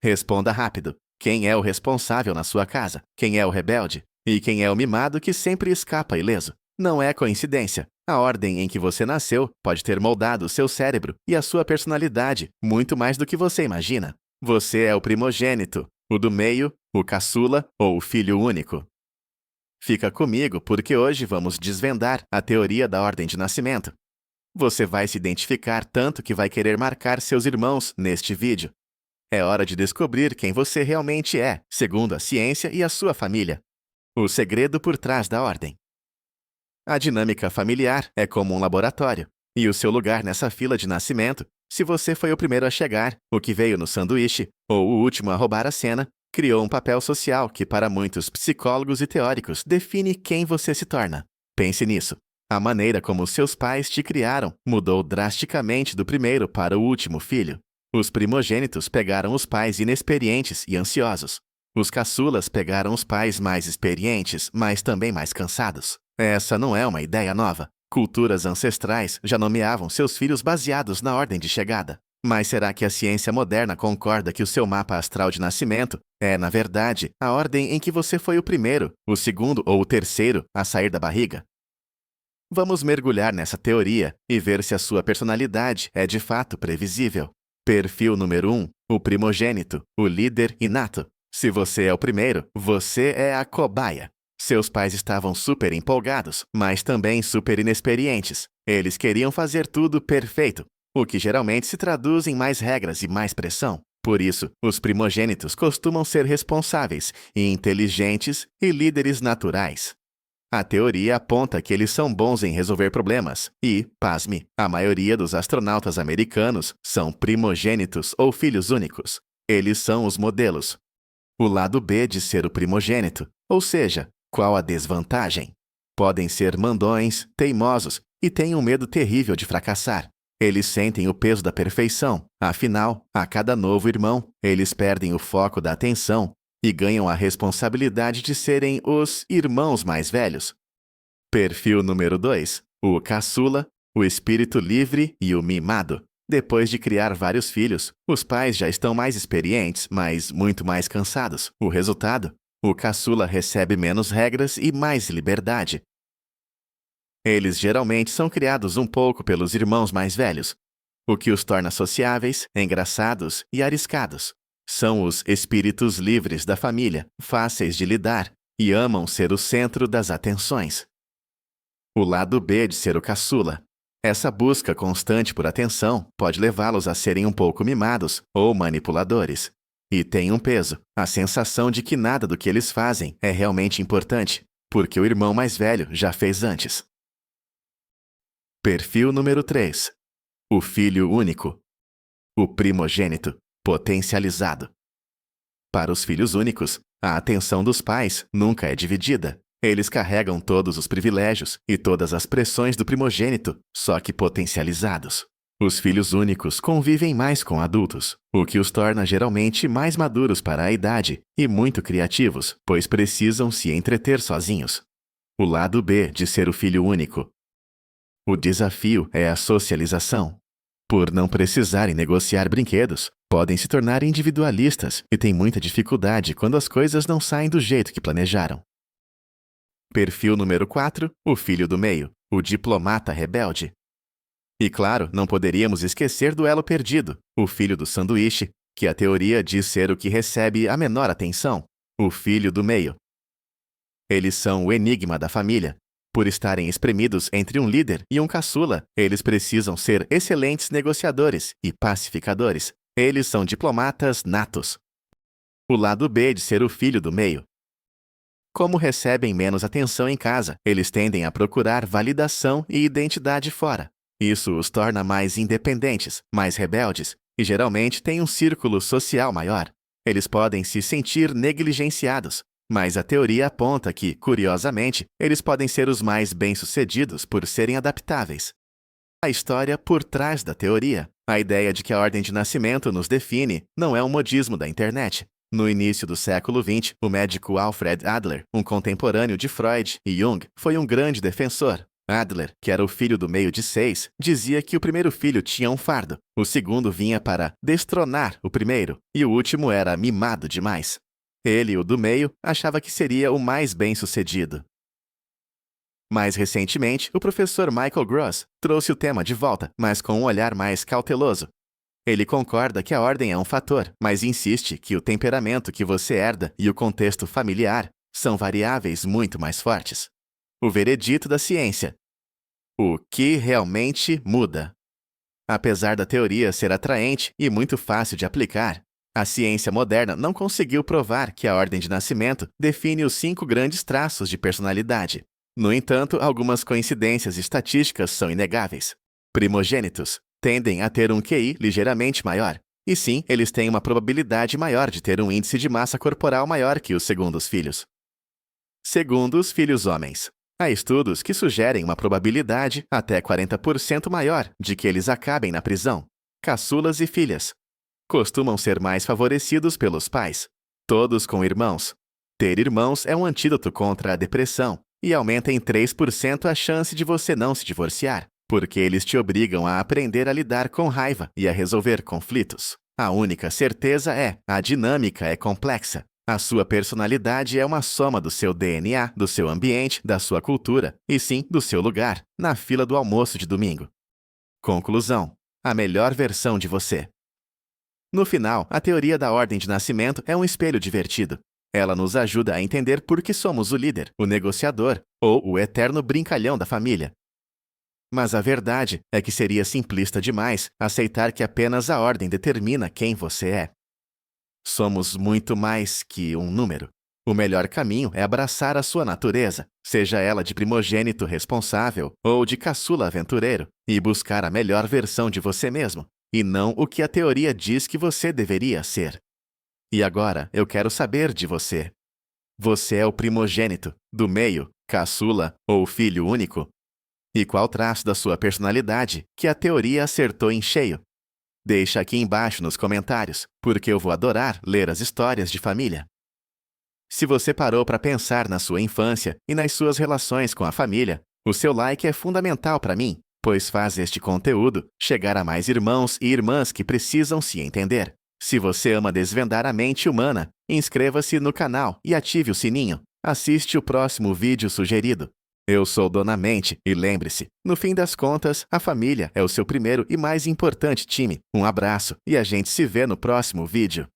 Responda rápido. Quem é o responsável na sua casa? Quem é o rebelde? E quem é o mimado que sempre escapa ileso? Não é coincidência. A ordem em que você nasceu pode ter moldado o seu cérebro e a sua personalidade muito mais do que você imagina. Você é o primogênito, o do meio, o caçula ou o filho único. Fica comigo porque hoje vamos desvendar a teoria da ordem de nascimento. Você vai se identificar tanto que vai querer marcar seus irmãos neste vídeo. É hora de descobrir quem você realmente é, segundo a ciência e a sua família. O segredo por trás da ordem. A dinâmica familiar é como um laboratório, e o seu lugar nessa fila de nascimento, se você foi o primeiro a chegar, o que veio no sanduíche, ou o último a roubar a cena, criou um papel social que, para muitos psicólogos e teóricos, define quem você se torna. Pense nisso. A maneira como seus pais te criaram mudou drasticamente do primeiro para o último filho. Os primogênitos pegaram os pais inexperientes e ansiosos. Os caçulas pegaram os pais mais experientes, mas também mais cansados. Essa não é uma ideia nova. Culturas ancestrais já nomeavam seus filhos baseados na ordem de chegada. Mas será que a ciência moderna concorda que o seu mapa astral de nascimento é, na verdade, a ordem em que você foi o primeiro, o segundo ou o terceiro a sair da barriga? Vamos mergulhar nessa teoria e ver se a sua personalidade é de fato previsível. Perfil número 1, o primogênito, o líder inato. Se você é o primeiro, você é a cobaia. Seus pais estavam super empolgados, mas também super inexperientes. Eles queriam fazer tudo perfeito, o que geralmente se traduz em mais regras e mais pressão. Por isso, os primogênitos costumam ser responsáveis, inteligentes e líderes naturais. A teoria aponta que eles são bons em resolver problemas e, pasme, a maioria dos astronautas americanos são primogênitos ou filhos únicos. Eles são os modelos. O lado B de ser o primogênito, ou seja, qual a desvantagem? Podem ser mandões, teimosos e têm um medo terrível de fracassar. Eles sentem o peso da perfeição, afinal, a cada novo irmão, eles perdem o foco da atenção e ganham a responsabilidade de serem os irmãos mais velhos. Perfil número 2, o caçula, o espírito livre e o mimado. Depois de criar vários filhos, os pais já estão mais experientes, mas muito mais cansados. O resultado? O caçula recebe menos regras e mais liberdade. Eles geralmente são criados um pouco pelos irmãos mais velhos, o que os torna sociáveis, engraçados e arriscados. São os espíritos livres da família, fáceis de lidar e amam ser o centro das atenções. O lado B de ser o caçula. Essa busca constante por atenção pode levá-los a serem um pouco mimados ou manipuladores. E tem um peso, a sensação de que nada do que eles fazem é realmente importante, porque o irmão mais velho já fez antes. Perfil número 3. O filho único. O primogênito, potencializado. Para os filhos únicos, a atenção dos pais nunca é dividida. Eles carregam todos os privilégios e todas as pressões do primogênito, só que potencializados. Os filhos únicos convivem mais com adultos, o que os torna geralmente mais maduros para a idade e muito criativos, pois precisam se entreter sozinhos. O lado B de ser o filho único. O desafio é a socialização. Por não precisarem negociar brinquedos, podem se tornar individualistas e têm muita dificuldade quando as coisas não saem do jeito que planejaram. Perfil número 4, o filho do meio, o diplomata rebelde. E claro, não poderíamos esquecer do elo perdido, o filho do sanduíche, que a teoria diz ser o que recebe a menor atenção, o filho do meio. Eles são o enigma da família. Por estarem espremidos entre um líder e um caçula, eles precisam ser excelentes negociadores e pacificadores. Eles são diplomatas natos. O lado B de ser o filho do meio. Como recebem menos atenção em casa, eles tendem a procurar validação e identidade fora. Isso os torna mais independentes, mais rebeldes e geralmente têm um círculo social maior. Eles podem se sentir negligenciados, mas a teoria aponta que, curiosamente, eles podem ser os mais bem-sucedidos por serem adaptáveis. A história por trás da teoria. A ideia de que a ordem de nascimento nos define não é um modismo da internet. No início do século XX, o médico Alfred Adler, um contemporâneo de Freud e Jung, foi um grande defensor. Adler, que era o filho do meio de 6, dizia que o primeiro filho tinha um fardo, o segundo vinha para destronar o primeiro, e o último era mimado demais. Ele, o do meio, achava que seria o mais bem-sucedido. Mais recentemente, o professor Michael Gross trouxe o tema de volta, mas com um olhar mais cauteloso. Ele concorda que a ordem é um fator, mas insiste que o temperamento que você herda e o contexto familiar são variáveis muito mais fortes. O veredito da ciência. O que realmente muda? Apesar da teoria ser atraente e muito fácil de aplicar, a ciência moderna não conseguiu provar que a ordem de nascimento define os 5 grandes traços de personalidade. No entanto, algumas coincidências estatísticas são inegáveis. Primogênitos tendem a ter um QI ligeiramente maior, e sim, eles têm uma probabilidade maior de ter um índice de massa corporal maior que os segundos filhos. Segundos filhos homens. Há estudos que sugerem uma probabilidade até 40% maior de que eles acabem na prisão. Caçulas e filhas costumam ser mais favorecidos pelos pais. Todos com irmãos. Ter irmãos é um antídoto contra a depressão e aumenta em 3% a chance de você não se divorciar, porque eles te obrigam a aprender a lidar com raiva e a resolver conflitos. A única certeza é: a dinâmica é complexa. A sua personalidade é uma soma do seu DNA, do seu ambiente, da sua cultura e sim do seu lugar, na fila do almoço de domingo. Conclusão: a melhor versão de você. No final, a teoria da ordem de nascimento é um espelho divertido. Ela nos ajuda a entender por que somos o líder, o negociador ou o eterno brincalhão da família. Mas a verdade é que seria simplista demais aceitar que apenas a ordem determina quem você é. Somos muito mais que um número. O melhor caminho é abraçar a sua natureza, seja ela de primogênito responsável ou de caçula aventureiro, e buscar a melhor versão de você mesmo, e não o que a teoria diz que você deveria ser. E agora eu quero saber de você. Você é o primogênito, do meio, caçula ou filho único? E qual traço da sua personalidade que a teoria acertou em cheio? Deixa aqui embaixo nos comentários, porque eu vou adorar ler as histórias de família. Se você parou para pensar na sua infância e nas suas relações com a família, o seu like é fundamental para mim, pois faz este conteúdo chegar a mais irmãos e irmãs que precisam se entender. Se você ama desvendar a mente humana, inscreva-se no canal e ative o sininho. Assiste o próximo vídeo sugerido. Eu sou Dona Mente e lembre-se, no fim das contas, a família é o seu primeiro e mais importante time. Um abraço e a gente se vê no próximo vídeo.